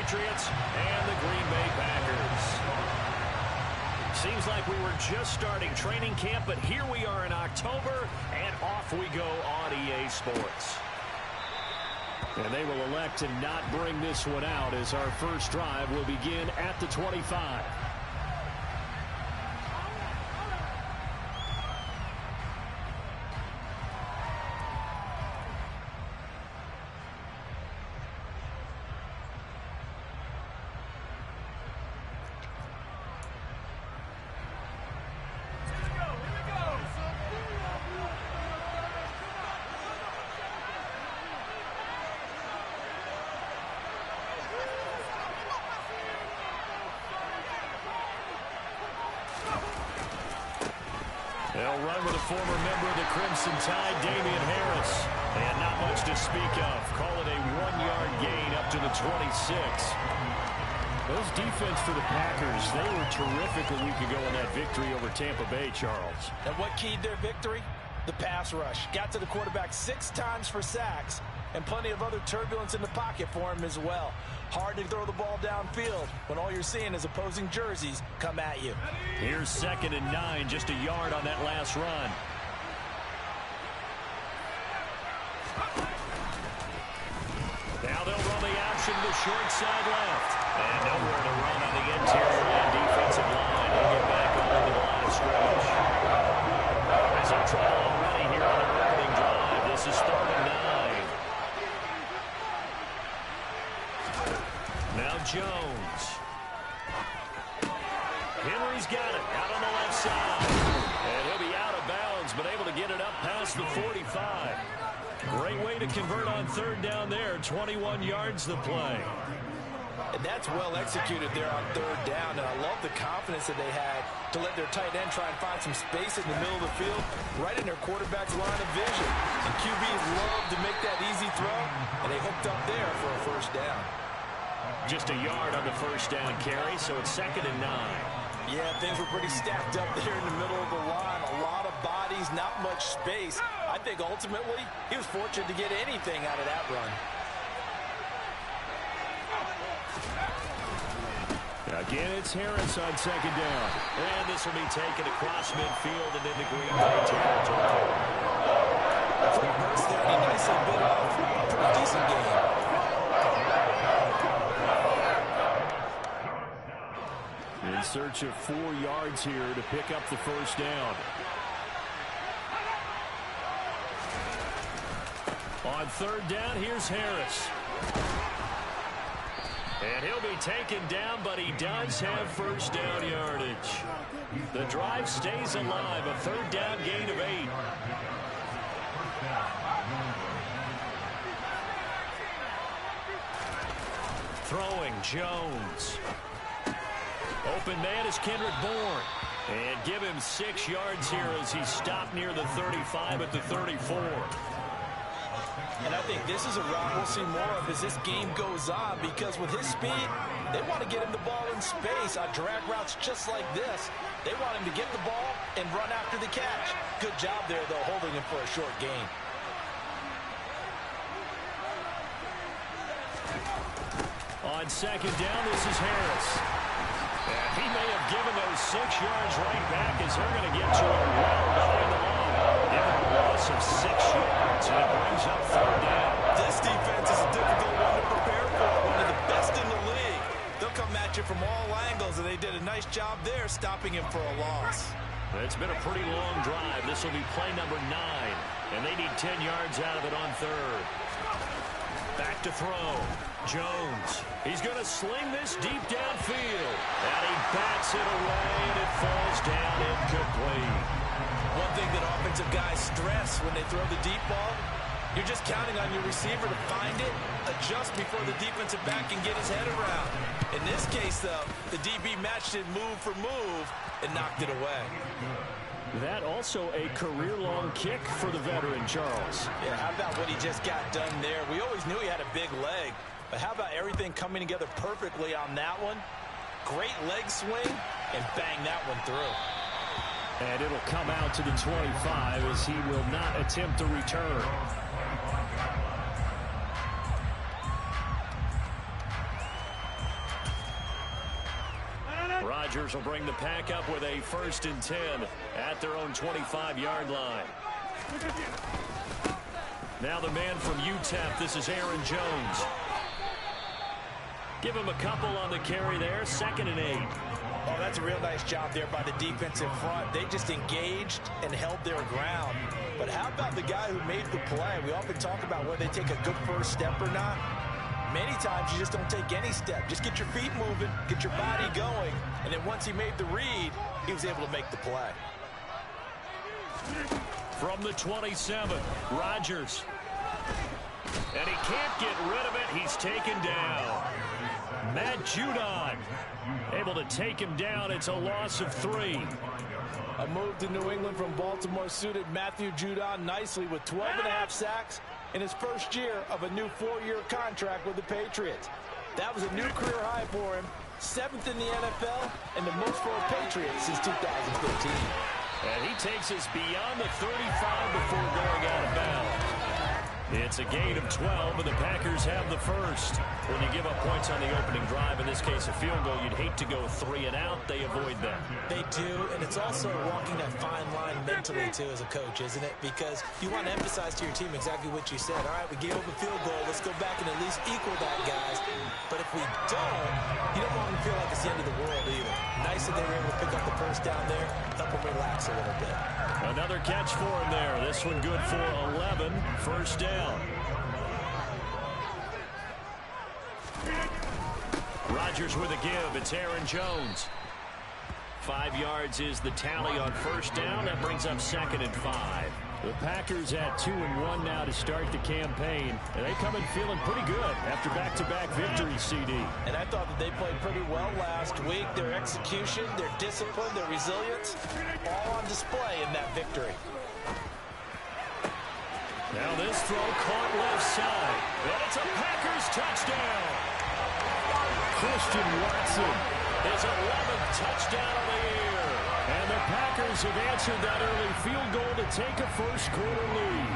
Patriots and the Green Bay Packers. Seems like we were just starting training camp, but here we are in October, and off we go on EA Sports. And they will elect to not bring this one out as our first drive will begin at the 25. They'll run with a former member of the Crimson Tide, Damian Harris. And not much to speak of. Call it a 1-yard gain up to the 26. Those defense for the Packers, they were terrific a week ago in that victory over Tampa Bay, Charles. And what keyed their victory? The pass rush. Got to the quarterback 6 times for sacks, and plenty of other turbulence in the pocket for him as well. Hard to throw the ball downfield when all you're seeing is opposing jerseys come at you. Here's 2nd and 9, just a yard on that last run. Now they'll run the option to the short side left. And nowhere to run on the interior and defensive line. He'll get back over the line of scrimmage. As they try already here on their opening drive, this is 3rd and 9. Now Jones. Henry's got it out on the left side. And he'll be out of bounds, but able to get it up past the 45. Great way to convert on 3rd down there. 21 yards the play. And that's well executed there on 3rd down. And I love the confidence that they had to let their tight end try and find some space in the middle of the field, right in their quarterback's line of vision. And QBs love to make that easy throw, and they hooked up there for a 1st down. Just a yard on the 1st down carry, so it's 2nd and 9. Yeah, things were pretty stacked up there in the middle of the line. A lot of bodies, not much space. I think ultimately he was fortunate to get anything out of that run. Again, it's Harris on 2nd down. And this will be taken across midfield and into Green Bay territory. Free burst there, and he nicely bit off a pretty decent game. In search of 4 yards here to pick up the 1st down. On 3rd down, here's Harris. And he'll be taken down, but he does have 1st down yardage. The drive stays alive, a 3rd down gain of 8. Throwing Jones. Open man is Kendrick Bourne. And give him 6 yards here as he stopped near the 35 at the 34. And I think this is a route we'll see more of as this game goes on, because with his speed, they want to get him the ball in space on drag routes just like this. They want him to get the ball and run after the catch. Good job there, though, holding him for a short gain. On 2nd down, this is Harris. And he may have given those 6 yards right back as they're going to get to it well behind the line. Given a loss of 6 yards, and it brings up 3rd down. This defense is a difficult one to prepare for, one of the best in the league. They'll come at you from all angles, and they did a nice job there stopping him for a loss. It's been a pretty long drive. This will be play number 9, and they need 10 yards out of it on 3rd. Back to throw. Jones. He's going to sling this deep downfield. And he bats it away, and it falls down incomplete. One thing that offensive guys stress when they throw the deep ball, you're just counting on your receiver to find it, adjust before the defensive back can get his head around. In this case, though, the DB matched it move for move and knocked it away. That also a career-long kick for the veteran, Charles. Yeah, how about what he just got done there? We always knew he had a big leg, but how about everything coming together perfectly on that one? Great leg swing, and bang that one through. And it'll come out to the 25 as he will not attempt to return. Rodgers will bring the pack up with a 1st and 10 at their own 25-yard line. Now the man from UTEP, this is Aaron Jones. Give him a couple on the carry there, 2nd and 8. Oh, that's a real nice job there by the defensive front. They just engaged and held their ground. But how about the guy who made the play? We often talk about whether they take a good first step or not. Many times you just don't take any step. Just get your feet moving, get your body going, and then once he made the read, he was able to make the play. From the 27, Rodgers. And he can't get rid of it. He's taken down. Matt Judon able to take him down. It's a loss of 3. A move to New England from Baltimore suited Matthew Judon nicely with 12.5 sacks in his first year of a new 4-year contract with the Patriots. That was a new career high for him, 7th in the NFL, and the most for a Patriot since 2015. And he takes us beyond the 35 before going out of bounds. It's a gain of 12, and the Packers have the first. When you give up points on the opening drive, in this case a field goal, you'd hate to go 3 and out. They avoid that. They do, and it's also walking that fine line mentally, too, as a coach, isn't it? Because you want to emphasize to your team exactly what you said. All right, we gave up a field goal. Let's go back and at least equal that, guys. But if we don't, you don't want them to feel like it's the end of the world either. Nice that they were able to pick up the first down there, help them relax a little bit. Another catch for him there. This one good for 11. 1st down. Rodgers with a give. It's Aaron Jones. 5 yards is the tally on 1st down. That brings up 2nd and 5. The Packers at 2-1 now to start the campaign. And they come in feeling pretty good after back-to-back victories, CD. And I thought that they played pretty well last week. Their execution, their discipline, their resilience, all on display in that victory. Now this throw caught left side. And it's a Packers touchdown. Christian Watson, his 11th touchdown of the year. And the Packers have answered that early field goal to take a first-quarter lead.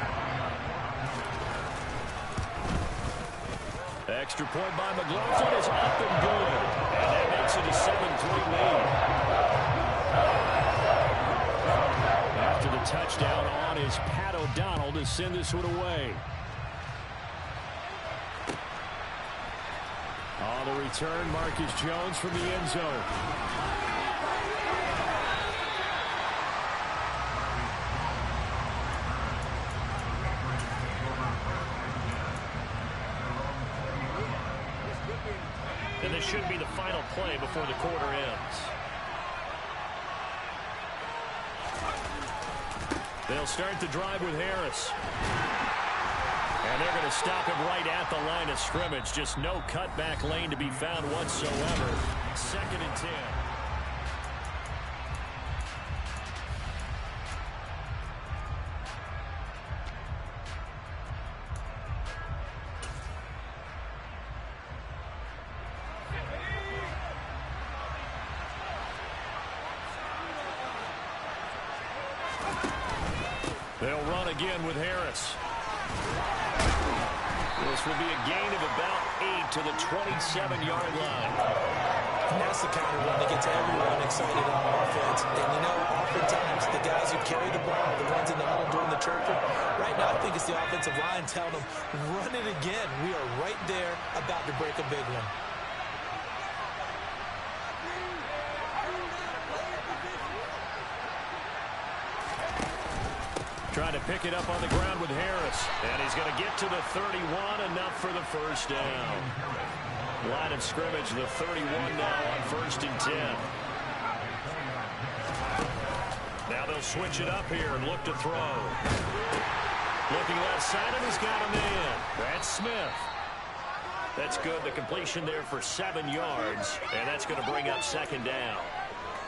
Extra point by McLaughlin is up and good. And that makes it a 7-3 lead. After the touchdown on is Pat O'Donnell to send this one away. On the return, Marcus Jones from the end zone. And this should be the final play before the quarter ends. They'll start the drive with Harris. And they're going to stop him right at the line of scrimmage. Just no cutback lane to be found whatsoever. 2nd and 10. They'll run again with Harris. This will be a gain of about 8 to the 27-yard line. And that's the kind of one that gets everyone excited on offense. And, you know, oftentimes the guys who carry the ball, the ones in the huddle doing the chirping, right now I think it's the offensive line telling them, run it again. We are right there about to break a big one. Trying to pick it up on the ground with Harris. And he's going to get to the 31, enough for the first down. Line of scrimmage, the 31 now on 1st and 10. Now they'll switch it up here and look to throw. Looking left side, and he's got a man. That's Smith. That's good. The completion there for 7 yards, and that's going to bring up 2nd down.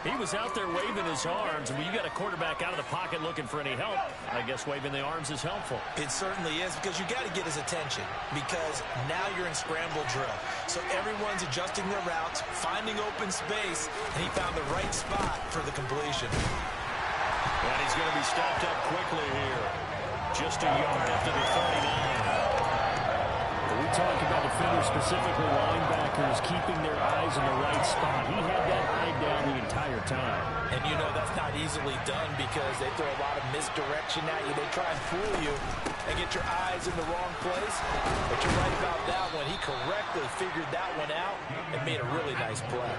He was out there waving his arms, and when you got a quarterback out of the pocket looking for any help, I guess waving the arms is helpful. It certainly is, because you got to get his attention, because now you're in scramble drill. So everyone's adjusting their routes, finding open space, and he found the right spot for the completion. And he's going to be stopped up quickly here. Just a yard after the 39. When we talk about defenders, specifically linebackers, keeping their eyes in the right spot, he had that eye down the entire time. And you know that's not easily done because they throw a lot of misdirection at you. They try and fool you and get your eyes in the wrong place. But you're right about that one. He correctly figured that one out and made a really nice play.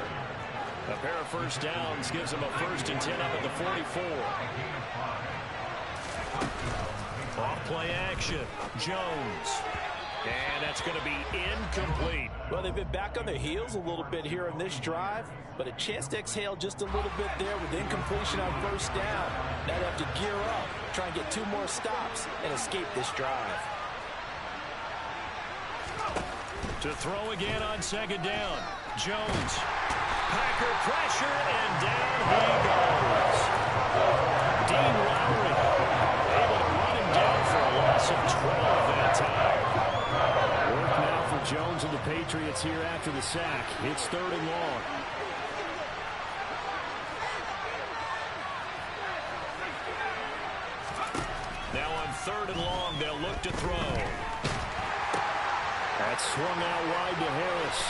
A pair of first downs gives him a 1st and 10 up at the 44. Off play action. Jones. And that's going to be incomplete. Well, they've been back on their heels a little bit here in this drive, but a chance to exhale just a little bit there with incompletion on first down. Now they have to gear up, try and get 2 more stops and escape this drive. To throw again on 2nd down. Jones. Packer pressure, and down he goes. Dean Lowry able to run him down for a loss of 12 that time. Work now for Jones and the Patriots here after the sack. It's 3rd and long. Now on 3rd and long, they'll look to throw. That's swung out wide to Harris.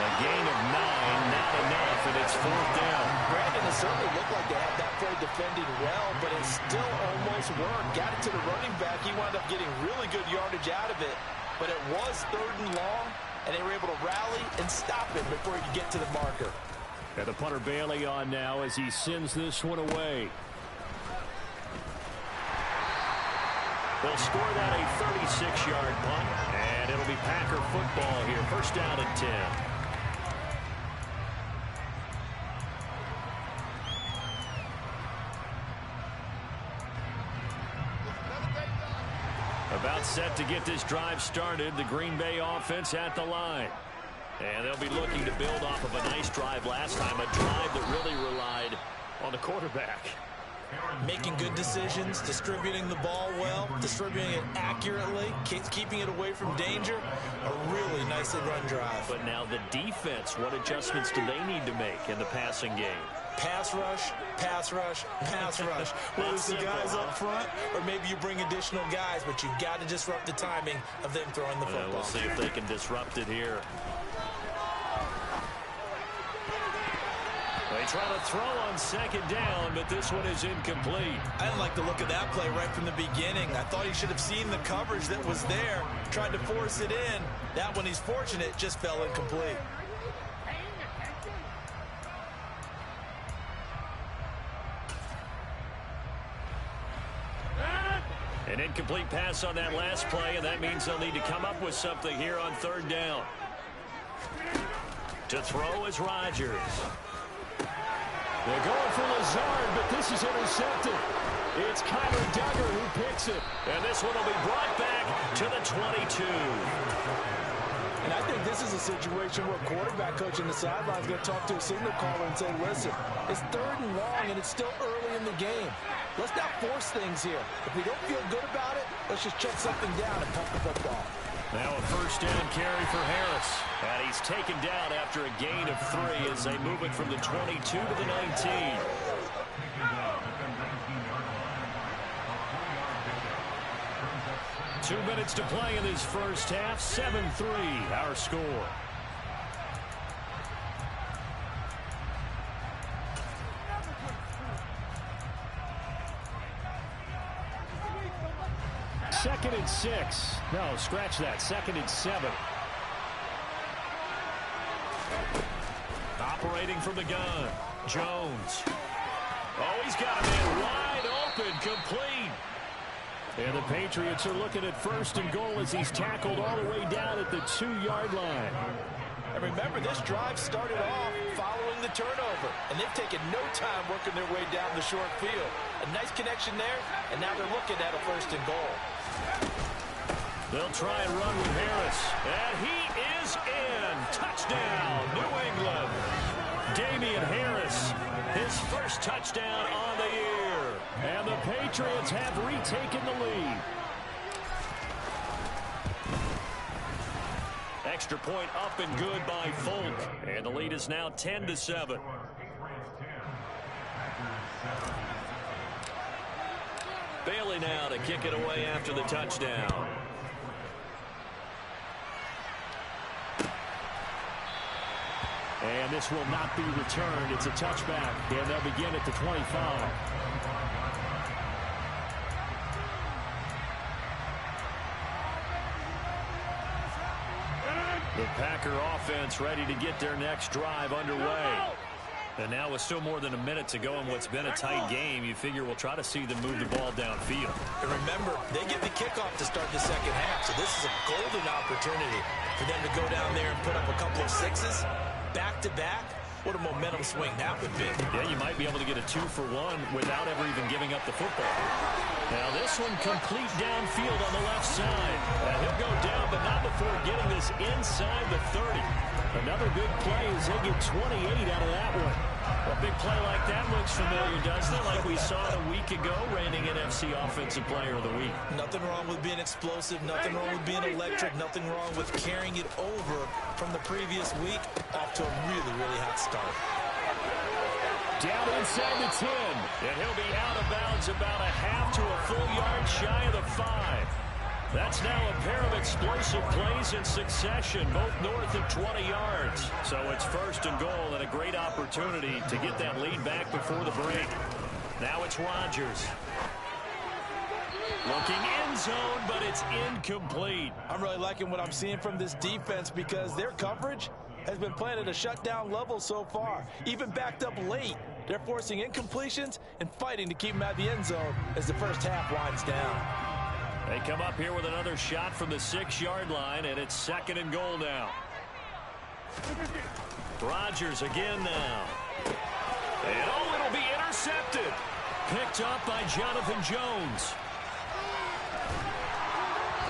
A gain of 9, not enough, and it's 4th down. Brandon, it certainly looked like they had that play defended well, but it still almost worked. Got it to the running back. He wound up getting really good yardage out of it, but it was 3rd and long, and they were able to rally and stop him before he could get to the marker. Got the punter Bailey on now as he sends this one away. They'll score that a 36-yard punt, and it'll be Packer football here. 1st down and 10. About set to get this drive started. The Green Bay offense at the line. And they'll be looking to build off of a nice drive last time, a drive that really relied on the quarterback. Making good decisions, distributing the ball well, distributing it accurately, keeping it away from danger. A really nicely run drive. But now the defense, what adjustments do they need to make in the passing game? Pass rush, pass rush, pass rush. Whether it's the guys up front or maybe you bring additional guys, but you've got to disrupt the timing of them throwing the football. We'll see if they can disrupt it here. They try to throw on 2nd down, but this one is incomplete. I didn't like the look of that play right from the beginning. I thought he should have seen the coverage that was there, tried to force it in. That one, he's fortunate, just fell incomplete. An incomplete pass on that last play, and that means they'll need to come up with something here on 3rd down. To throw is Rodgers. They're going for Lazard, but this is intercepted. It's Kyler Duggar who picks it. And this one will be brought back to the 22. And I think this is a situation where quarterback coach in the sideline is going to talk to a signal caller and say, listen, it's 3rd and long and it's still early in the game. Let's not force things here. If we don't feel good about it, let's just check something down and pump the football. Now a 1st down carry for Harris. And he's taken down after a gain of 3 as they move it from the 22 to the 19. Two minutes to play in this first half. 7-3 our score. Second and 6. No, scratch that. 2nd and 7. Operating from the gun. Jones. Oh, he's got a man wide open. Complete. And the Patriots are looking at 1st and goal as he's tackled all the way down at the 2-yard line. And remember, this drive started off following the turnover, and they've taken no time working their way down the short field. A nice connection there, and now they're looking at a 1st and goal. They'll try and run with Harris, and he is in. Touchdown, New England. Damian Harris, his 1st touchdown on the year. And the Patriots have retaken the lead. Extra point up and good by Folk. And the lead is now 10-7. Bailey now to kick it away after the touchdown. And this will not be returned. It's a touchback, and they'll begin at the 25. The Packer offense ready to get their next drive underway. And now with still more than a minute to go in what's been a tight game, you figure we'll try to see them move the ball downfield. And remember, they get the kickoff to start the second half, so this is a golden opportunity for them to go down there and put up a couple of sixes back-to-back. What a momentum swing that would be. Yeah, you might be able to get a 2-for-1 without ever even giving up the football. Now this one complete downfield on the left side. And he'll go down, but not before getting this inside the 30. Another big play as they get 28 out of that one. A big play like that looks familiar, doesn't it? Like we saw it a week ago, reigning NFC Offensive Player of the Week. Nothing wrong with being explosive, nothing wrong with being electric, nothing wrong with carrying it over from the previous week off to a really, really hot start. Down inside the 10, and he'll be out of bounds about a half to a full yard shy of the 5. That's now a pair of explosive plays in succession, both north of 20 yards. So it's first and goal and a great opportunity to get that lead back before the break. Now it's Rodgers. Looking end zone, but it's incomplete. I'm really liking what I'm seeing from this defense because their coverage has been playing at a shutdown level so far. Even backed up late, they're forcing incompletions and fighting to keep them out of the end zone as the first half winds down. They come up here with another shot from the 6-yard line, and it's second and goal now. Rodgers again now. And oh, it'll be intercepted. Picked up by Jonathan Jones.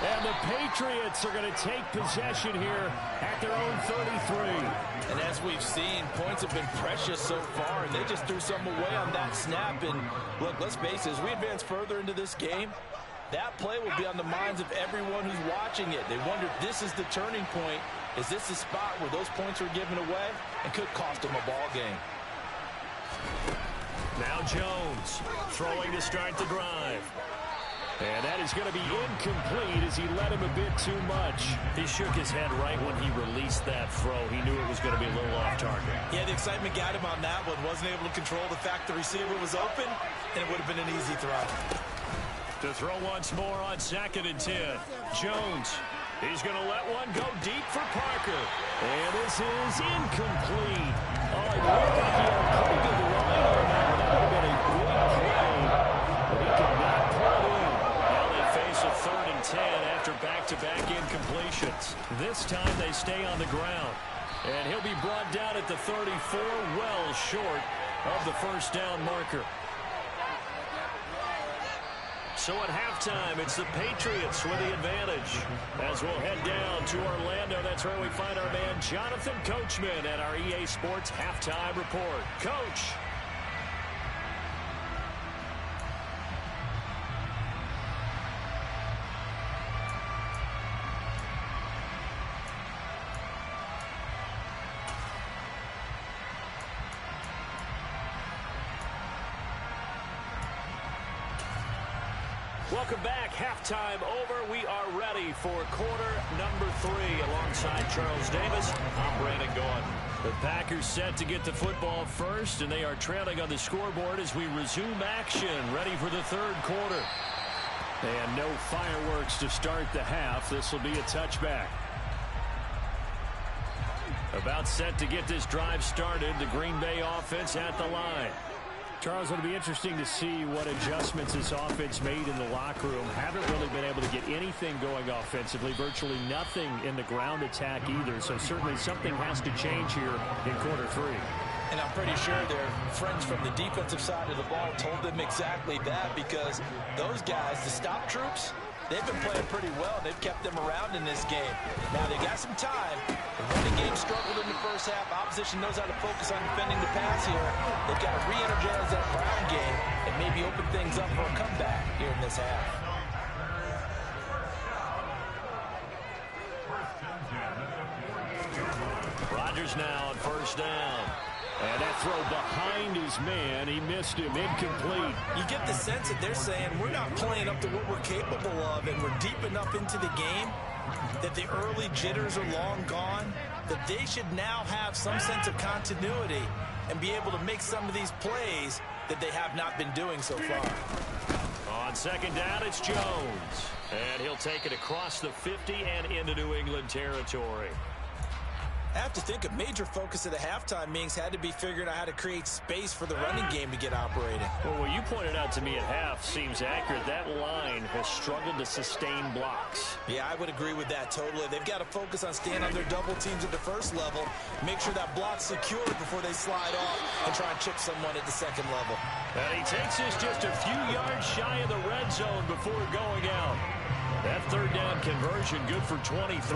And the Patriots are going to take possession here at their own 33. And as we've seen, points have been precious so far, and they just threw some away on that snap. And look, let's face it, as we advance further into this game, that play will be on the minds of everyone who's watching it. They wonder if this is the turning point. Is this the spot where those points are given away and could cost them a ball game? Now Jones throwing to start the drive. And that is going to be incomplete as he led him a bit too much. He shook his head right when he released that throw. He knew it was going to be a little off target. Yeah, the excitement got him on that one. Wasn't able to control the fact the receiver was open, and it would have been an easy throw. To throw once more on 2nd and 10. Jones. He's going to let one go deep for Parker. And this is incomplete. Oh, it looked like he had a pretty good line on that. That would have been a big play. But he could not pull it in. Now they face a 3rd and 10 after back-to-back incompletions. This time they stay on the ground. And he'll be brought down at the 34, well short of the first down marker. So at halftime, it's the Patriots with the advantage. As we'll head down to Orlando, that's where we find our man Jonathan Coachman at our EA Sports Halftime Report. Coach. Welcome back. Halftime over. We are ready for quarter number 3. Alongside Charles Davis, I'm Brandon Gaudin. The Packers set to get the football first, and they are trailing on the scoreboard as we resume action, ready for the 3rd quarter. And no fireworks to start the half. This will be a touchback. About set to get this drive started, the Green Bay offense at the line. Charles, it'll be interesting to see what adjustments this offense made in the locker room. Haven't really been able to get anything going offensively, virtually nothing in the ground attack either. So certainly something has to change here in quarter 3. And I'm pretty sure their friends from the defensive side of the ball told them exactly that, because those guys, the stop troops, they've been playing pretty well. They've kept them around in this game. Now they got some time. The running game struggled in the first half. Opposition knows how to focus on defending the pass here. They've got to re-energize that ground game and maybe open things up for a comeback here in this half. Rodgers now on first down. And that throw behind his man, he missed him, incomplete. You get the sense that they're saying we're not playing up to what we're capable of, and we're deep enough into the game that the early jitters are long gone, that they should now have some sense of continuity and be able to make some of these plays that they have not been doing so far. On second down, it's Jones. And he'll take it across the 50 and into New England territory. I have to think a major focus of the halftime meetings had to be figuring out how to create space for the running game to get operating. Well, what you pointed out to me at half seems accurate. That line has struggled to sustain blocks. Yeah, I would agree with that totally. They've got to focus on staying on their double teams at the first level, make sure that block's secured before they slide off and try and chip someone at the second level. And he takes this just a few yards shy of the red zone before going out. That third down conversion good for 23.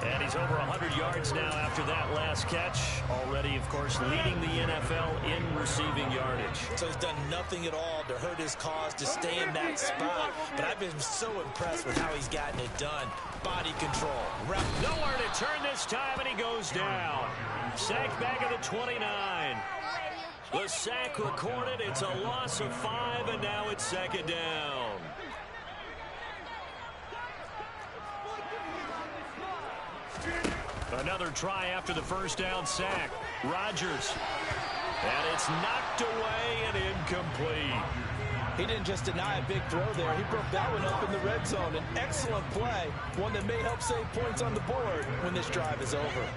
And he's over 100 yards now after that last catch. Already, of course, leading the NFL in receiving yardage. So he's done nothing at all to hurt his cause, to stay in that spot. But I've been so impressed with how he's gotten it done. Body control. Nowhere to turn this time, and he goes down. Sacked back at the 29. The sack recorded. It's a loss of 5, and now it's second down. Another try after the first down sack. Rodgers. And it's knocked away and incomplete. He didn't just deny a big throw there. He broke that one up in the red zone. An excellent play. One that may help save points on the board when this drive is over.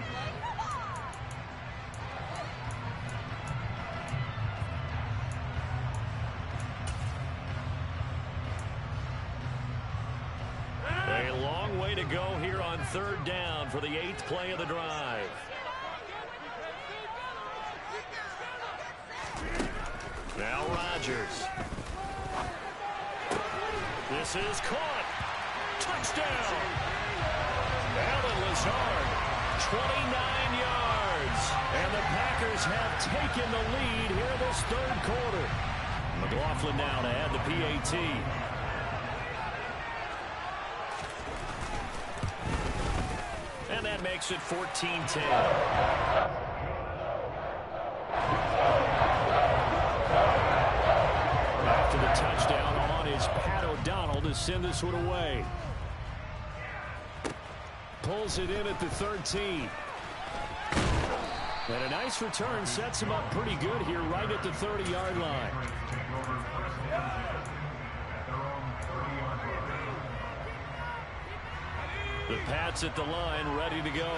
A long way to go here on third down for the 8th play of the drive. Now Rodgers. This is caught. Touchdown. Allen Lazard, 29 yards. And the Packers have taken the lead here this third quarter. McLaughlin now to add the PAT. And that makes it 14-10. After the touchdown on is Pat O'Donnell to send this one away. Pulls it in at the 13. And a nice return sets him up pretty good here right at the 30-yard line. The Pats at the line, ready to go.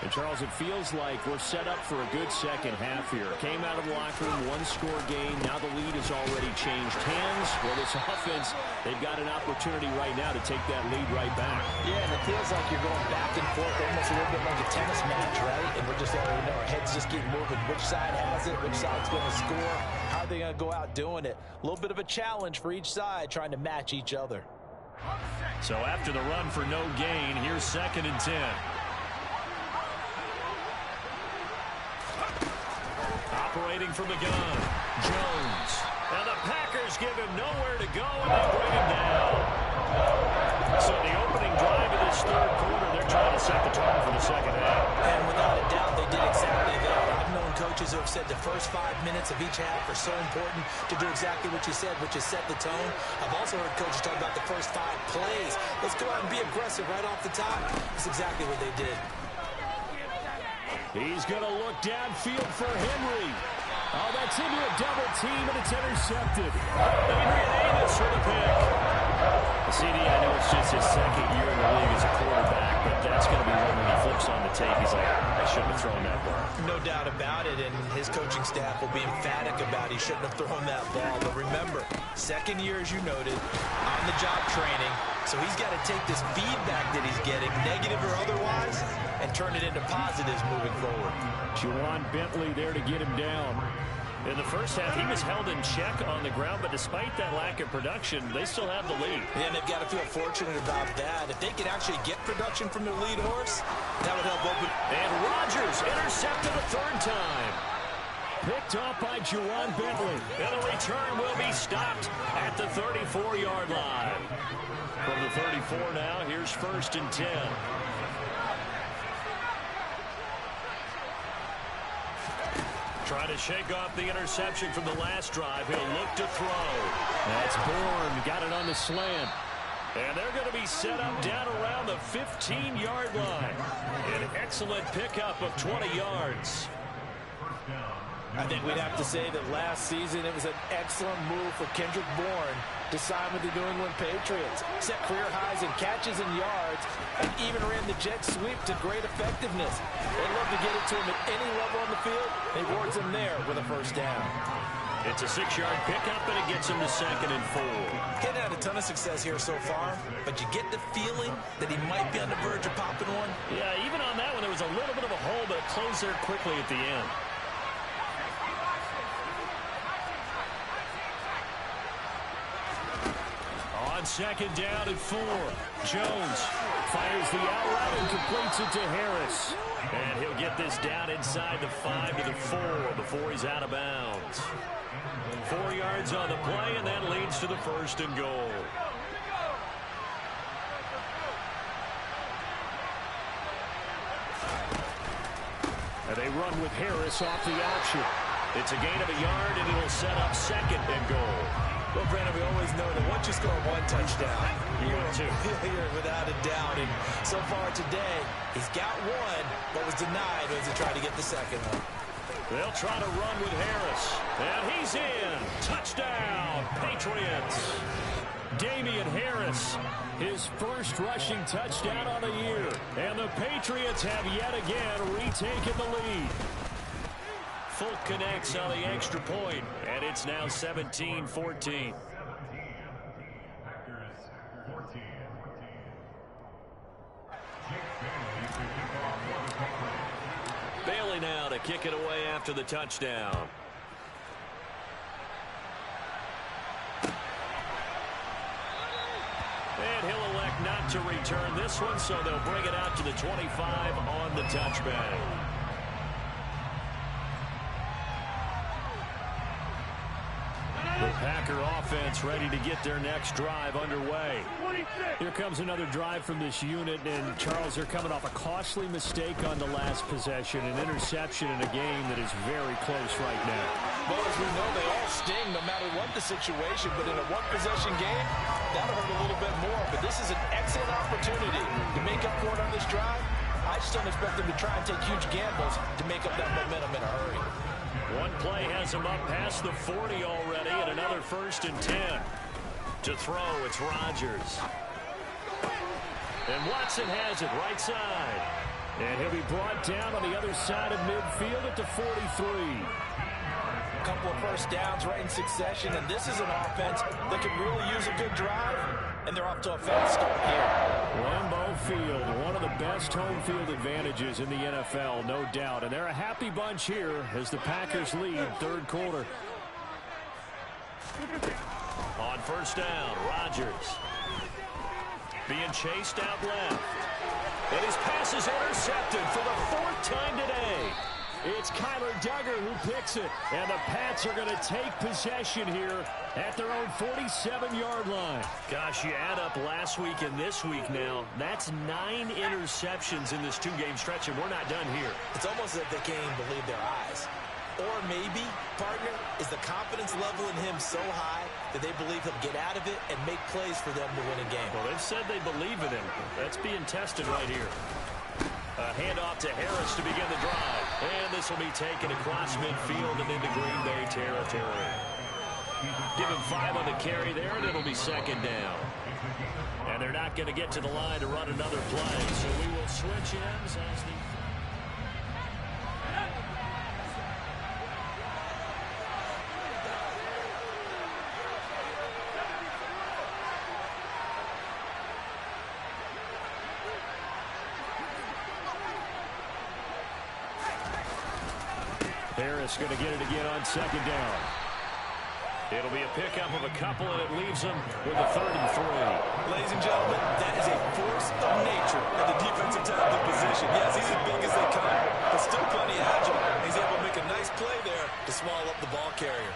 And, Charles, it feels like we're set up for a good second half here. Came out of the locker room, one-score game. Now the lead has already changed hands. Well, this offense, they've got an opportunity right now to take that lead right back. Yeah, and it feels like you're going back and forth almost a little bit like a tennis match, right? And we're just letting you know our heads just keep moving. Which side has it? Which side's going to score? How are they going to go out doing it? A little bit of a challenge for each side trying to match each other. So after the run for no gain, here's 2nd and 10. Operating from the gun, Jones. And the Packers give him nowhere to go, and they bring him down. So the opening drive of this third quarter, they're trying to set the tone for the second half. And without a doubt, they did exactly that. I've known coaches who have said the first 5 minutes of each half are so important to do exactly what you said, which is set the tone. I've also heard coaches talk about the first 5 plays. Let's go out and be aggressive right off the top. That's exactly what they did. He's going to look downfield for Henry. Oh, that's into a double team, and it's intercepted. Adrian Amos for the pick. CD, I know it's just his second year in the league as a quarterback, but that's going to be one when he flips on the tape. He's like, I shouldn't have thrown that ball. No doubt about it, and his coaching staff will be emphatic about he shouldn't have thrown that ball. But remember, second year, as you noted, on-the-job training, so he's got to take this feedback that he's getting, negative or otherwise, and turn it into positives moving forward. Juwan Bentley there to get him down. In the first half, he was held in check on the ground, but despite that lack of production, they still have the lead. Yeah, and they've got to feel fortunate about that. If they could actually get production from their lead horse, that would help open. And Rodgers intercepted a third time. Picked off by Juwan Bentley. And the return will be stopped at the 34-yard line. From the 34 now, here's 1st and 10. Trying to shake off the interception from the last drive. He'll look to throw. That's Bourne. Got it on the slant. And they're going to be set up down around the 15-yard line. An excellent pickup of 20 yards. I think we'd have to say that last season it was an excellent move for Kendrick Bourne to sign with the New England Patriots. Set career highs in catches and yards, and even ran the jet sweep to great effectiveness. They love to get it to him at any level on the field. They rewards him there with a first down. It's a 6-yard pickup, and it gets him to 2nd and 4. Ken had a ton of success here so far, but you get the feeling that he might be on the verge of popping one. Yeah, even on that one, there was a little bit of a hole, but it closed there quickly at the end. On 2nd down and 4, Jones fires the out route and completes it to Harris. And he'll get this down inside the 5 to the 4 before he's out of bounds. 4 yards on the play, and that leads to the 1st and goal. And they run with Harris off the option. It's a gain of a yard, and it'll set up 2nd and goal. Well, Brandon, we always know that once you score one touchdown, you're without a doubt. And so far today, he's got one, but was denied as he tried to get the second one. They'll try to run with Harris. And he's in. Touchdown, Patriots. Damian Harris, his first rushing touchdown on the year. And the Patriots have yet again retaken the lead. Folk connects on the extra point, and it's now 17-14. Bailey now to kick it away after the touchdown. And he'll elect not to return this one, so they'll bring it out to the 25 on the touchback. The Packer offense ready to get their next drive underway. Here comes another drive from this unit, and Charles, they're coming off a costly mistake on the last possession, an interception in a game that is very close right now. Well, as we know, they all sting no matter what the situation, but in a one-possession game, that'll hurt a little bit more. But this is an excellent opportunity to make up for it on this drive. I just don't expect them to try and take huge gambles to make up that momentum in a hurry. One play has him up past the 40 already, and another 1st and 10. To throw, it's Rodgers. And Watson has it right side. And he'll be brought down on the other side of midfield at the 43. A couple of first downs right in succession, and this is an offense that can really use a good drive, and they're off to a fast start here. Lambeau Field, one of the best home field advantages in the NFL, no doubt. And they're a happy bunch here as the Packers lead 3rd quarter. On 1st down, Rodgers. Being chased out left. And his pass is intercepted for the 4th time today. It's Kyler Duggar who picks it. And the Pats are going to take possession here at their own 47-yard line. Gosh, you add up last week and this week now. That's 9 interceptions in this 2-game stretch, and we're not done here. It's almost as if they can't even believe their eyes. Or maybe, partner, is the confidence level in him so high that they believe he'll get out of it and make plays for them to win a game. Well, they've said they believe in him. That's being tested right here. A handoff to Harris to begin the drive. And this will be taken across midfield and into Green Bay territory. Give him 5 on the carry there, and it'll be 2nd down. And they're not going to get to the line to run another play, so we will switch ends as the... Harris going to get it again on 2nd down. It'll be a pickup of a couple, and it leaves them with a 3rd and 3. Ladies and gentlemen, that is a force of nature at the defensive tackle position. Yes, he's as big as they come, but still plenty agile. He's able to make a nice play there to swallow up the ball carrier.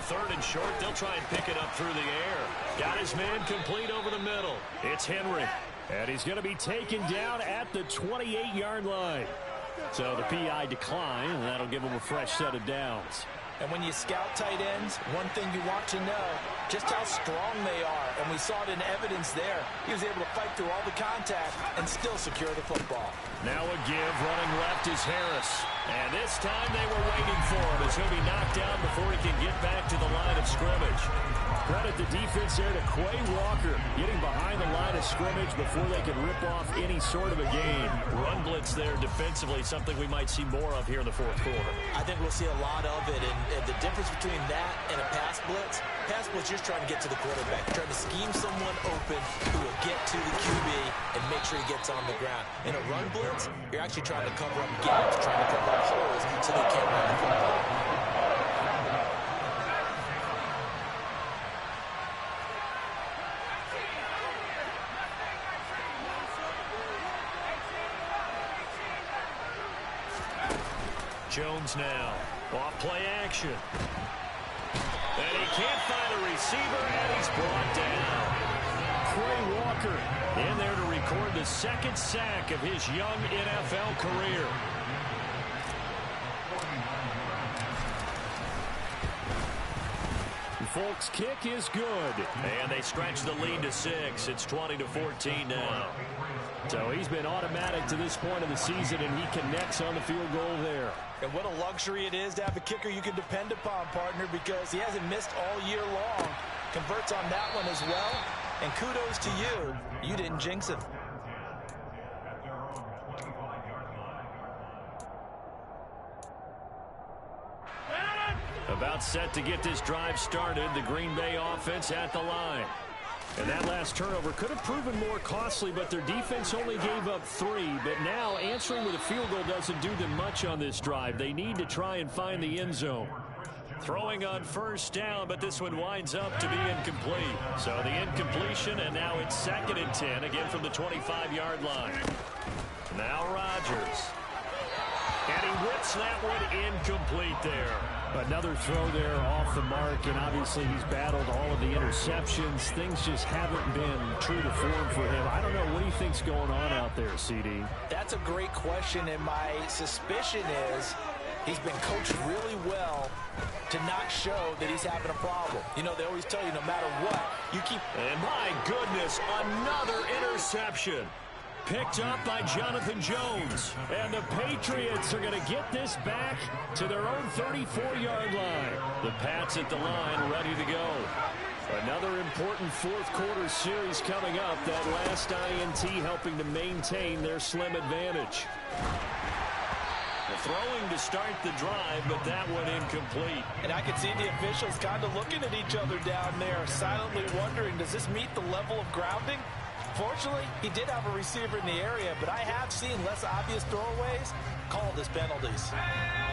3rd and short. They'll try and pick it up through the air. Got his man complete over the middle. It's Henry. And he's going to be taken down at the 28-yard line. So the PI decline, and that'll give him a fresh set of downs. And when you scout tight ends, one thing you want to know, just how strong they are. And we saw it in evidence there. He was able to fight through all the contact and still secure the football. Now a give. Running left is Harris. And this time they were waiting for him as he'll be knocked down before he can get back to the line of scrimmage. Credit the defense there to Quay Walker, getting behind the line of scrimmage before they could rip off any sort of a game. Run blitz there defensively, something we might see more of here in the 4th quarter. I think we'll see a lot of it, and the difference between that and a pass blitz just trying to get to the quarterback, trying to scheme someone open who will get to the QB and make sure he gets on the ground. In a run blitz, you're actually trying to cover up gaps, trying to cover up holes so they can't run the football. Jones now. Off play action. And he can't find a receiver, and he's brought down. Quay Walker in there to record the 2nd sack of his young NFL career. Folks, kick is good. And they stretch the lead to 6. It's 20-14 now. So he's been automatic to this point of the season, and he connects on the field goal there. And what a luxury it is to have a kicker you can depend upon, partner, because he hasn't missed all year long. Converts on that one as well. And kudos to you. You didn't jinx it. About set to get this drive started. The Green Bay offense at the line. And that last turnover could have proven more costly, but their defense only gave up 3. But now answering with a field goal doesn't do them much on this drive. They need to try and find the end zone. Throwing on 1st down, but this one winds up to be incomplete. So the incompletion, and now it's 2nd and 10, again from the 25-yard line. Now Rodgers. And he whips that one incomplete there. Another throw there off the mark, and obviously he's battled all of the interceptions. Things just haven't been true to form for him. I don't know, what do you think's going on out there, CD? That's a great question, and my suspicion is he's been coached really well to not show that he's having a problem. You know, they always tell you no matter what, you keep... And my goodness, another interception. Picked up by Jonathan Jones. And the Patriots are going to get this back to their own 34-yard line. The Pats at the line, ready to go. Another important 4th quarter series coming up. That last INT helping to maintain their slim advantage. The throwing to start the drive, but that one incomplete. And I can see the officials kind of looking at each other down there, silently wondering, does this meet the level of grounding? Fortunately, he did have a receiver in the area, but I have seen less obvious throwaways called as penalties.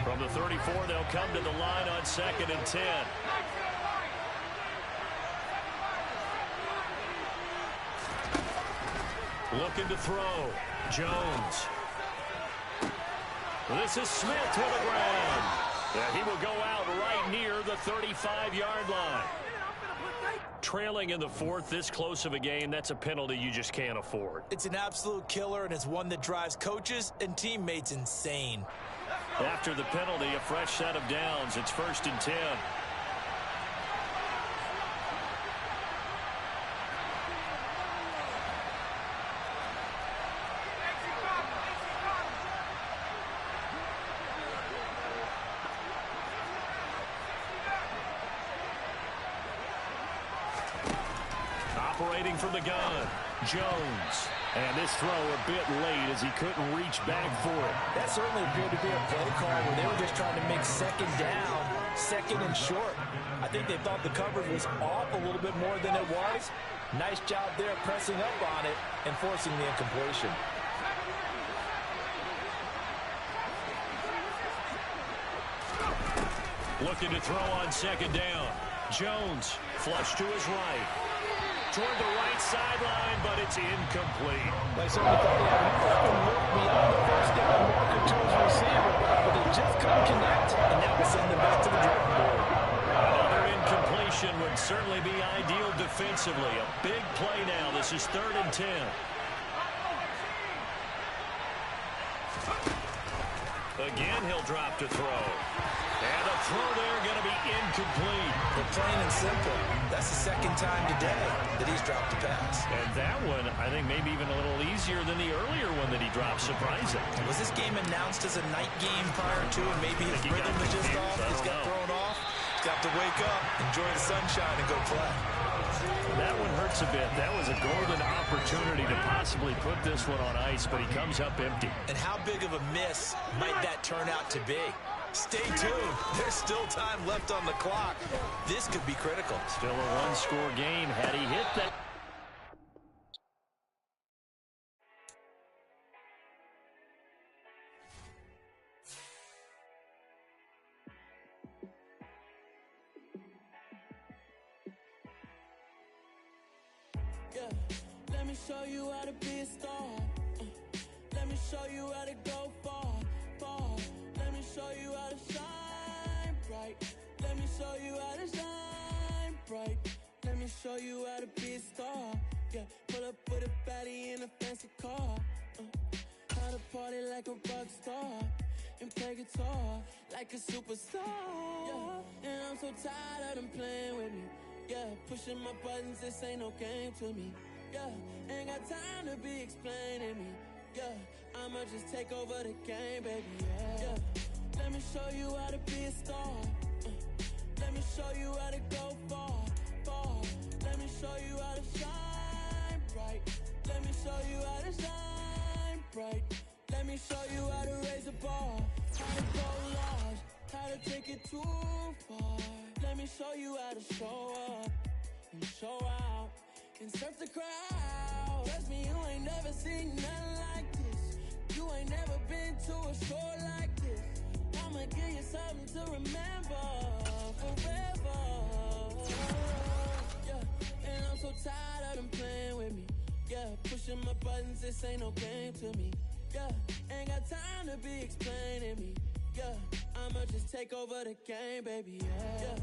From the 34, they'll come to the line on 2nd and 10. Looking to throw. Jones. This is Smith to the ground. Yeah, he will go out right near the 35-yard line. Trailing in the 4th, this close of a game, that's a penalty you just can't afford. It's an absolute killer, and it's one that drives coaches and teammates insane. After the penalty, a fresh set of downs. It's 1st and 10. Operating from the gun, Jones. And this throw a bit late as he couldn't reach back for it. That certainly appeared to be a play call where they were just trying to make 2nd down, 2nd and short. I think they thought the coverage was off a little bit more than it was. Nice job there pressing up on it and forcing the incompletion. Looking to throw on 2nd down. Jones, flush to his right. Toward the right sideline, but it's incomplete. They certainly thought they had an open look beyond the 1st down marker to his receiver, but they just couldn't connect, and that will send them back to the drawing board. Another incomplete certainly be ideal defensively. A big play now. This is 3rd and 10. Again, he'll drop to throw. And the throw there going to be incomplete. But plain and simple, that's the second time today that he's dropped a pass. And that one, I think, maybe even a little easier than the earlier one that he dropped. Surprising. Was this game announced as a night game prior to, and maybe his rhythm is just off? He's got thrown off. He's got to wake up, enjoy the sunshine, and go play. That one hurts a bit. That was a golden opportunity to possibly put this one on ice, but he comes up empty. And how big of a miss might that turn out to be? Stay tuned. There's still time left on the clock. This could be critical. Still a one-score game. Had he hit that... Yeah, let me show you how to be a star. Let me show you how to go far, far. Let me show you how to shine bright. Let me show you how to shine bright. Let me show you how to be a star. Yeah, pull up with a baddie in a fancy car. How to party like a rock star and play guitar like a superstar. Yeah, and I'm so tired of them playing with me. Yeah, pushing my buttons, this ain't no game to me. Yeah, ain't got time to be explaining me. Yeah, I'ma just take over the game, baby. Yeah, let me show you how to be a star. Let me show you how to go far, far. Let me show you how to shine bright. Let me show you how to shine bright. Let me show you how to raise a bar, how to go large, how to take it too far. Let me show you how to show up and show out and surf the crowd. Trust me, you ain't never seen nothing like this. You ain't never been to a show like this. I'ma give you something to remember forever. Yeah, and I'm so tired of them playing with me. Yeah, pushing my buttons, this ain't no game to me. Yeah, ain't got time to be explaining me. Yeah, I'ma just take over the game, baby. Yeah,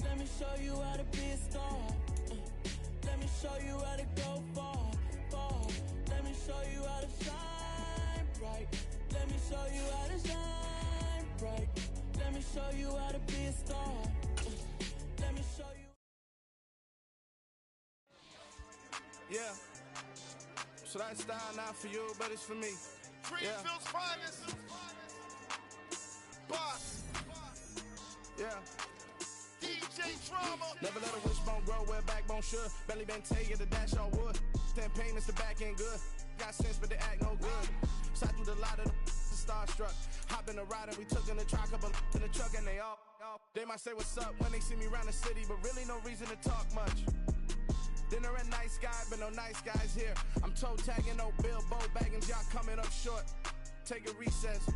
let me show you how to be a star. Let me show you how to go far, far. Let me show you how to shine bright. Let me show you how to shine bright. Let me show you how to be a star. Let me show you. Yeah. So that style not for you, but it's for me. Greenfield's finest. Boss. Yeah. DJ Drama. Never let a wishbone grow where backbone should. Belly been take it to dash on wood. 10 payments the back end good. Got sense but they act no good. Sat through the lot of the starstruck. Hop in the ride and we took in the truck up in the truck and they all. They might say what's up when they see me around the city, but really no reason to talk much. Dinner at nice guy, but no nice guys here. I'm toe tagging, no Bilbo Baggins, y'all coming up short. Take a recess.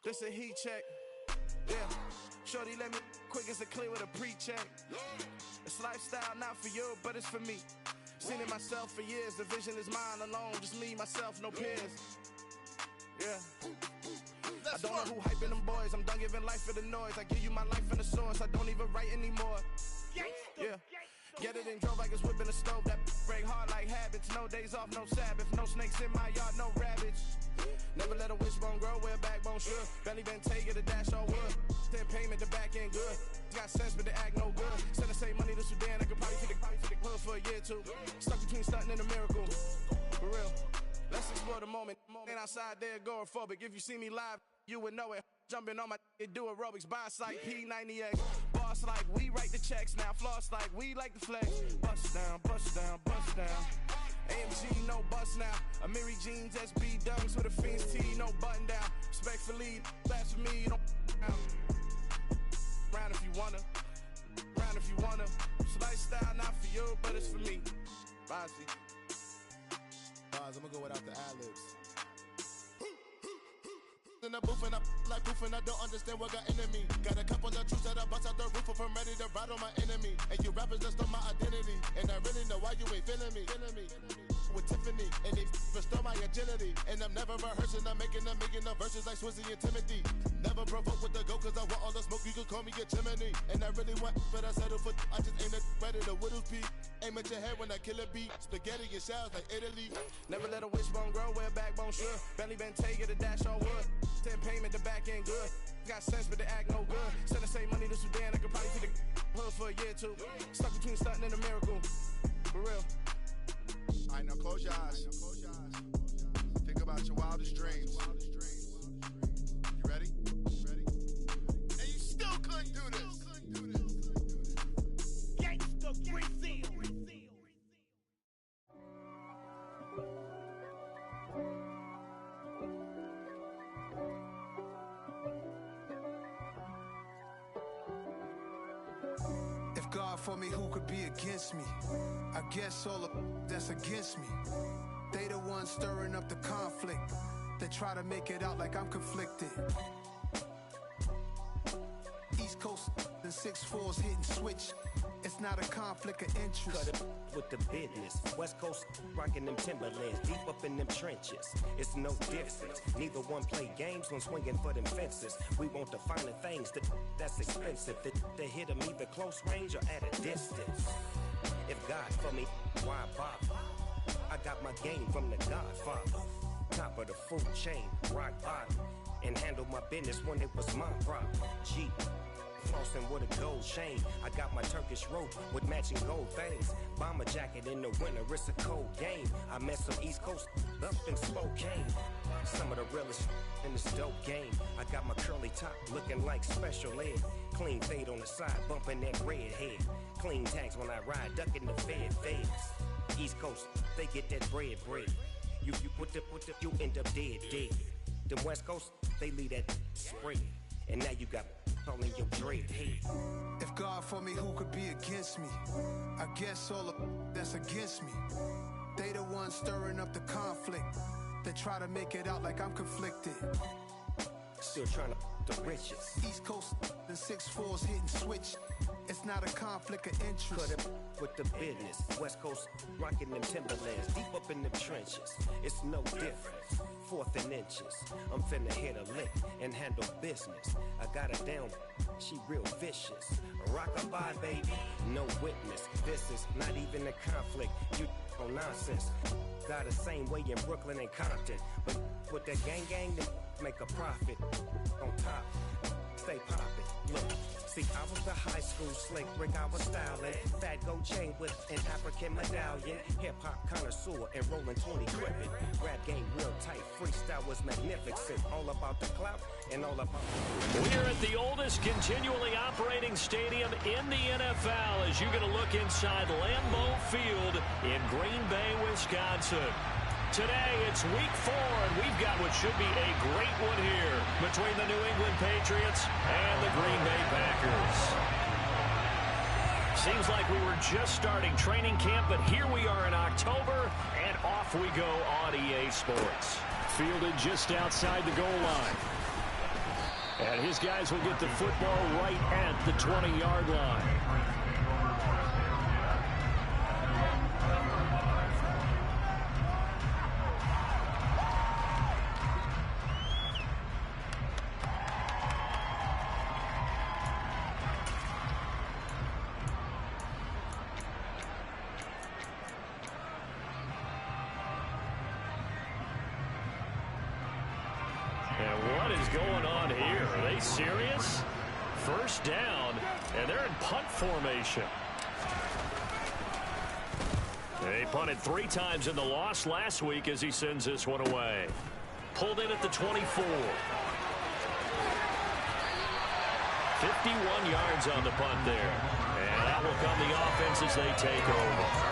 This a heat check. Yeah. Shorty let me quick as a clear with a pre-check. It's lifestyle not for you, but it's for me. Seen it myself for years. The vision is mine alone. Just me, myself, no peers. Yeah. I don't know who hyping them boys. I'm done giving life for the noise. I give you my life in the source. I don't even write anymore. Yeah. Get it and drove like it's whipping a stove. That break hard like habits. No days off, no Sabbath. No snakes in my yard, no rabbits. Never let a wishbone grow where backbone should. Belly been take it to dash on wood. 10 payment, the back end good. Got sense, but they act no good. Send the same money to Sudan. I could probably take the hood for a year or two. Stuck between stunting and a miracle. For real. Let's explore the moment. Ain't outside there agoraphobic. If you see me live, you would know it. Jumping on my do aerobics, buy site P90X. Boss like we write the checks now. Floss like we like the flex. Bust down, bust down, bust down. AMG, no bust now. Amiri jeans, SB dunks with a Fiends tee, no button down. Respectfully, that's for me, don't down. Round if you wanna, round if you wanna. It's lifestyle not for you, but it's for me. Bossy. Bars, I'm gonna go without the ad-libs. In the booth and I like proof and I don't understand what got into me. Got a couple of troops that I bust out the roof if I'm ready to ride on my enemy. And you rappers just on my identity. And I really know why you ain't feeling me. with Tiffany. And they restore my agility. And I'm never rehearsing, I'm making a million of verses like Swizzy and Timothy. Never provoke with the go, cause I want all the smoke, you can call me a chimney. And I really want, but I settle for, I just aim at better the Whittles beat. Aim at your head when I kill a beat. Spaghetti and shells like Italy. Never let a wishbone grow where a backbone should. Bentley Bentay, get a dash on wood. 10 payment, the back end good. Got sense, but the act no good. Send the same money to Sudan, I could probably see the hood for a year or two. Stuck between stunting and a miracle. For real. Alright, now close your eyes. Think about your wildest dreams. You ready? And you still couldn't do this. Gangsta Brazil. If God for me, who could be against me? I guess all of that's against me. They the ones stirring up the conflict. They try to make it out like I'm conflicted. East Coast and 6'4's hitting switch. It's not a conflict of interest. Cut it with the business. West Coast rocking them Timberlands, deep up in them trenches. It's no difference. Neither one play games when swinging for them fences. We want the finer things that's expensive. That hit them either close range or at a distance. If God for me, why bother? I got my game from the Godfather. Top of the food chain, rock bottom. And handle my business when it was my problem. G. Flossing with a gold chain. I got my Turkish rope with matching gold things. Bomber jacket in the winter, it's a cold game. I met some East Coast up in Spokane. Some of the realest in this dope game. I got my curly top looking like special ed. Clean fade on the side, bumping that red head. Clean tags when I ride, ducking the feds. East Coast, they get that bread. You you end up dead. The West Coast, they leave that spread. And now you got calling your dread head. If God for me, who could be against me? I guess all of that's against me. They the ones stirring up the conflict. They try to make it out like I'm conflicted. Still trying to the riches. East Coast and 6'4's hitting switch. It's not a conflict of interest. Cut it with the business. West Coast rocking them Timberlands, deep up in them trenches. It's no difference. 4th and inches. I'm finna hit a lick and handle business. I got her down, she real vicious. Rockabye, baby, no witness. This is not even a conflict. You on nonsense. Got the same way in Brooklyn and Compton. But with that gang, they make a profit. On top, stay poppin'. Look. See, I was the high school slick brick, I was styling. Fat gold chain with an African medallion. Hip-hop connoisseur and rolling 20 gripping. Rap game real tight, freestyle was magnificent. All about the clout and all about... We're at the oldest continually operating stadium in the NFL as you get a look inside Lambeau Field in Green Bay, Wisconsin. Today, it's week 4, and we've got what should be a great one here between the New England Patriots and the Green Bay Packers. Seems like we were just starting training camp, but here we are in October, and off we go on EA Sports. Fielded just outside the goal line. And his guys will get the football right at the 20-yard line. Going on here? Are they serious? First down, and they're in punt formation. They punted 3 times in the loss last week as he sends this one away. Pulled in at the 24. 51 yards on the punt there. And that will come the offense as they take over.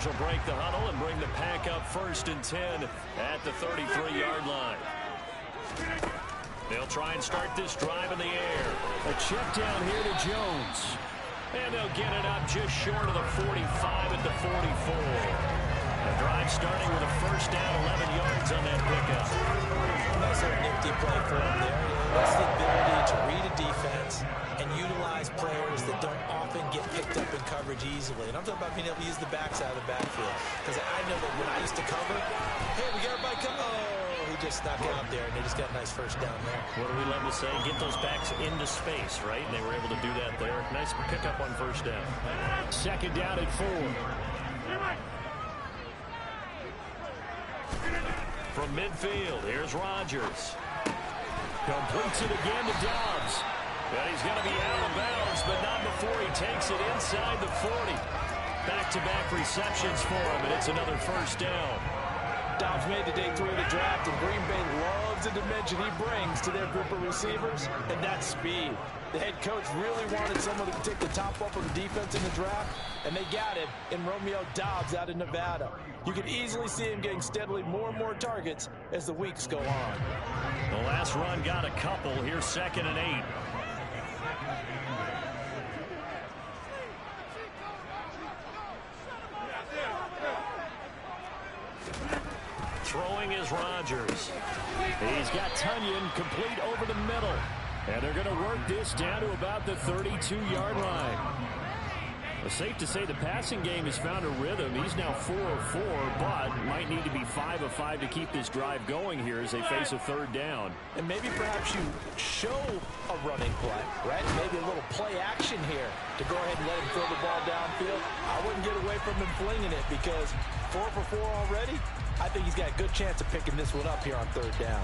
Will break the huddle and bring the pack up 1st and 10 at the 33-yard line. They'll try and start this drive in the air. A check down here to Jones. And they'll get it up just short of the 45 at the 44. The drive starting with a first down, 11 yards on that pickup. Nice little nifty play for him there. That's the ability to read a defense and utilize players that don't often get picked up in coverage easily. And I'm talking about being able to use the backside of the backfield. Because I know that when I used to cover, hey, we got everybody come. Oh, he just snuck out there, and they just got a nice first down there. What do we love to say? Get those backs into space, right? And they were able to do that there. Nice pickup on first down. Second down at 4. From midfield, here's Rodgers. Completes it again to Dobbs. And he's going to be out of bounds, but not before he takes it inside the 40. Back-to-back receptions for him, and it's another first down. Dobbs made the day 3 of the draft, and Green Bay loves the dimension he brings to their group of receivers, and that's speed. The head coach really wanted someone to take the top off of the defense in the draft, and they got it in Romeo Dobbs out in Nevada. You can easily see him getting steadily more and more targets as the weeks go on. The last run got a couple. Here's 2nd and 8. Throwing is Rodgers. He's got Tunyon complete over the middle. And they're going to work this down to about the 32-yard line. It's safe to say the passing game has found a rhythm. He's now 4 of 4, but might need to be 5 of 5 to keep this drive going here as they face a third down. And maybe perhaps you show a running play, right? Maybe a little play action here to go ahead and let him throw the ball downfield. I wouldn't get away from him flinging it because 4 for 4 already. I think he's got a good chance of picking this one up here on third down.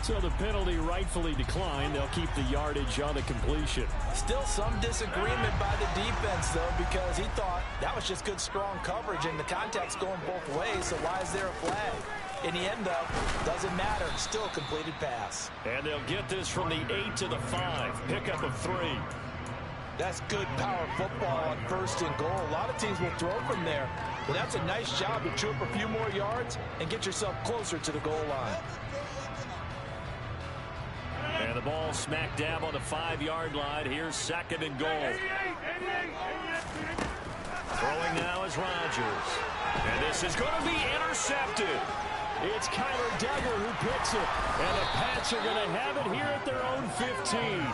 So the penalty rightfully declined. They'll keep the yardage on the completion. Still some disagreement by the defense, though, because he thought that was just good, strong coverage, and the contact's going both ways, so why is there a flag? In the end, though, doesn't matter. It's still a completed pass. And they'll get this from the 8 to the 5. Pickup of 3. That's good power football on 1st and goal. A lot of teams will throw from there, but that's a nice job to chew up a few more yards and get yourself closer to the goal line. And the ball smack dab on the 5-yard line. Here's 2nd and goal. Throwing now is Rodgers. And this is going to be intercepted. It's Kyler Duggar who picks it. And the Pats are going to have it here at their own 15.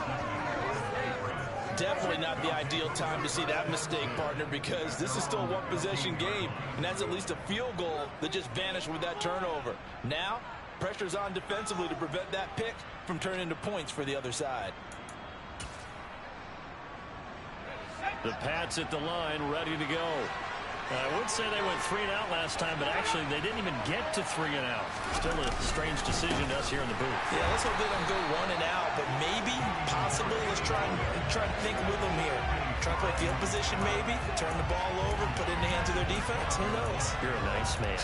Definitely not the ideal time to see that mistake, partner, because this is still a one-possession game, and that's at least a field goal that just vanished with that turnover. Now, pressure's on defensively to prevent that pick from turning into points for the other side. The Pats at the line, ready to go. I would say they went 3 and out last time, but actually they didn't even get to 3 and out. Still a strange decision to us here in the booth. Yeah, let's hope they don't go 1 and out, but maybe, possibly, let's try to think with them here. Try to play field position maybe, turn the ball over, put it in the hands of their defense. Who knows? You're a nice man.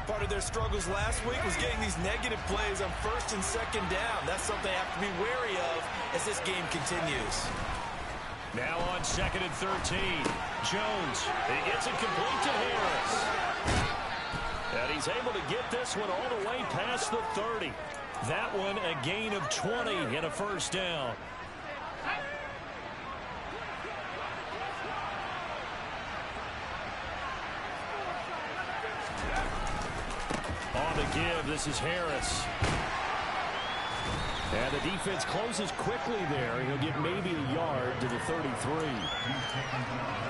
Part of their struggles last week was getting these negative plays on 1st and 2nd down. That's something they have to be wary of as this game continues. Now on 2nd and 13. Jones, he gets it complete to Harris. And he's able to get this one all the way past the 30. That one a gain of 20 and a first down. On the give, this is Harris. And the defense closes quickly there. He'll get maybe a yard to the 33.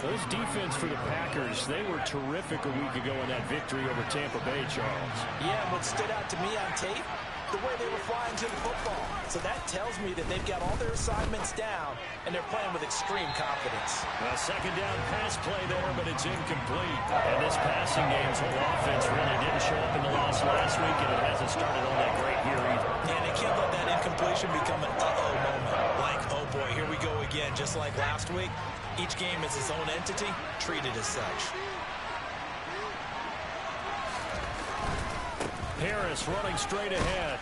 Those defense for the Packers, they were terrific a week ago in that victory over Tampa Bay, Charles. Yeah, what stood out to me on tape, the way they were flying to the football. So that tells me that they've got all their assignments down, and they're playing with extreme confidence. A 2nd down pass play there, but it's incomplete. And this passing game's whole offense really didn't show up in the loss last week, and it hasn't started all that great here either. And they can't let that incompletion become an uh-oh moment. Like, oh boy, here we go again, just like last week. Each game is its own entity, treated as such. Harris running straight ahead.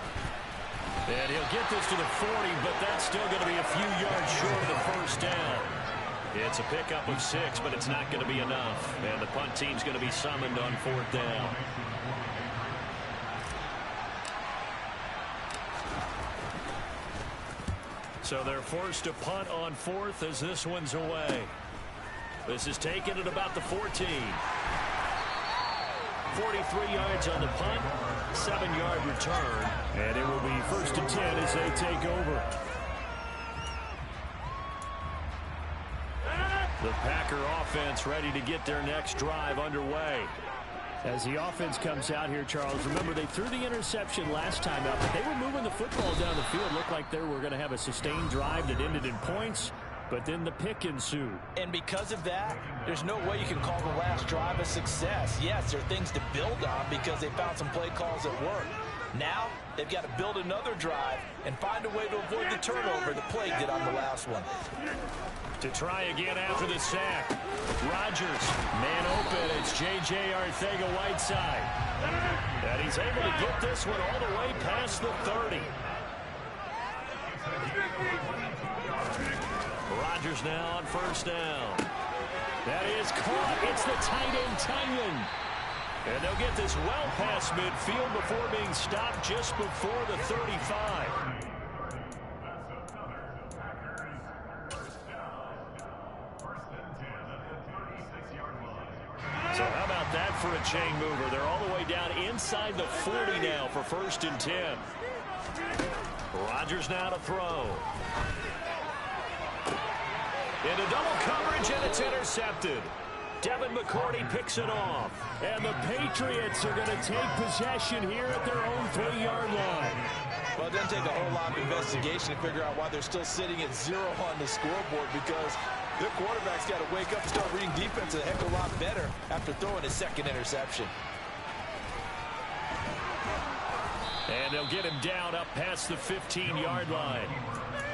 And he'll get this to the 40, but that's still going to be a few yards short of the first down. It's a pickup of 6, but it's not going to be enough. And the punt team's going to be summoned on 4th down. So they're forced to punt on fourth as this one's away. This is taken at about the 14. 43 yards on the punt, 7-yard return. And it will be 1st and 10 as they take over. The Packer offense ready to get their next drive underway. As the offense comes out here, Charles, remember they threw the interception last time out, but they were moving the football down the field. Looked like they were going to have a sustained drive that ended in points, but then the pick ensued. And because of that, there's no way you can call the last drive a success. Yes, there are things to build on because they found some play calls that work. Now, they've got to build another drive and find a way to avoid the turnover that plagued it on the last one. To try again after the sack. Rodgers, man open. It's J.J. Arcega-Whiteside. And he's able to get this one all the way past the 30. Rodgers now on 1st down. That is caught. It's the tight end, Tynan. And they'll get this well past midfield before being stopped just before the 35. So how about that for a chain mover? They're all the way down inside the 40 now for 1st and 10. Rodgers now to throw. Into double coverage, and it's intercepted. Devin McCourty picks it off. And the Patriots are going to take possession here at their own 3-yard line. Well, it doesn't take a whole lot of investigation to figure out why they're still sitting at 0 on the scoreboard, because their quarterback's got to wake up and start reading defense a heck of a lot better after throwing his second interception. And they'll get him down up past the 15-yard line.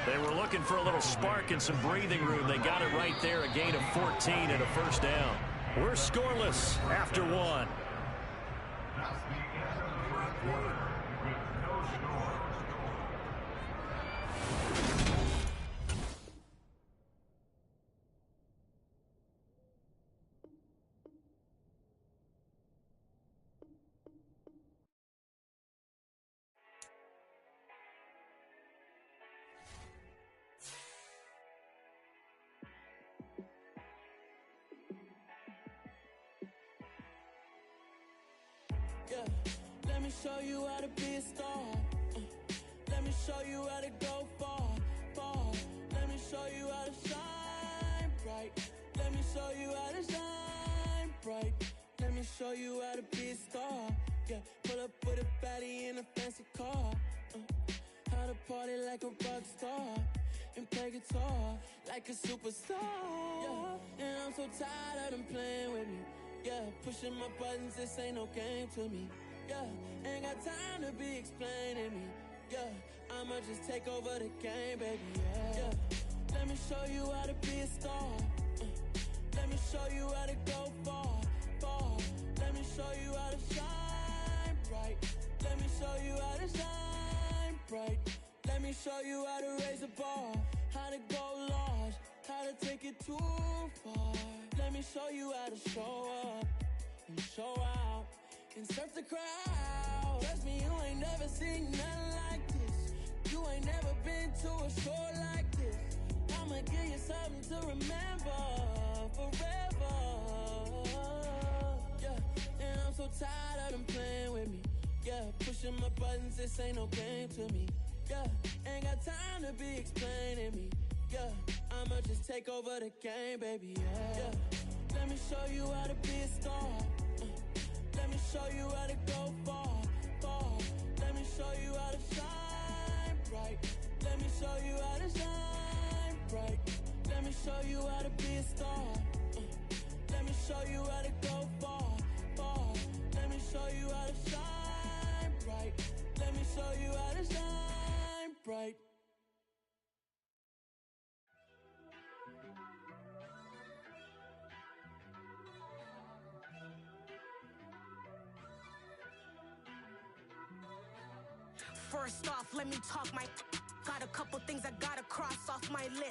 They were looking for a little spark and some breathing room. They got it right there, a gain of 14 and a 1st down. We're scoreless after 1. Yeah, let me show you how to be a star. Let me show you how to go far, far. Let me show you how to shine bright. Let me show you how to shine bright. Let me show you how to be a star. Yeah, pull up with a baddie in a fancy car. How to party like a rock star and play guitar like a superstar. Yeah, and I'm so tired of them playing with me. Yeah, pushing my buttons, this ain't no game to me. Yeah, ain't got time to be explaining me. Yeah, I'ma just take over the game, baby. Yeah, let me show you how to be a star. Let me show you how to go far, far. Let me show you how to shine bright. Let me show you how to shine bright. Let me show you how to raise the bar, how to go large, how to take it too far. Let me show you how to show up and show out and surf the crowd. Trust me, you ain't never seen nothing like this. You ain't never been to a show like this. I'ma give you something to remember forever. Yeah, and I'm so tired of them playing with me. Yeah, pushing my buttons, this ain't no game to me. Yeah, ain't got time to be explaining me. Yeah, I'ma just take over the game, baby. Yeah, let me show you how to be a star. Let me show you how to go far, far. Let me show you how to shine bright. Let me show you how to shine bright. Let me show you how to be a star. Let me show you how to go far, far. Let me show you how to shine bright. Let me show you how to shine bright. First off, let me talk my... Got a couple things I gotta cross off my list.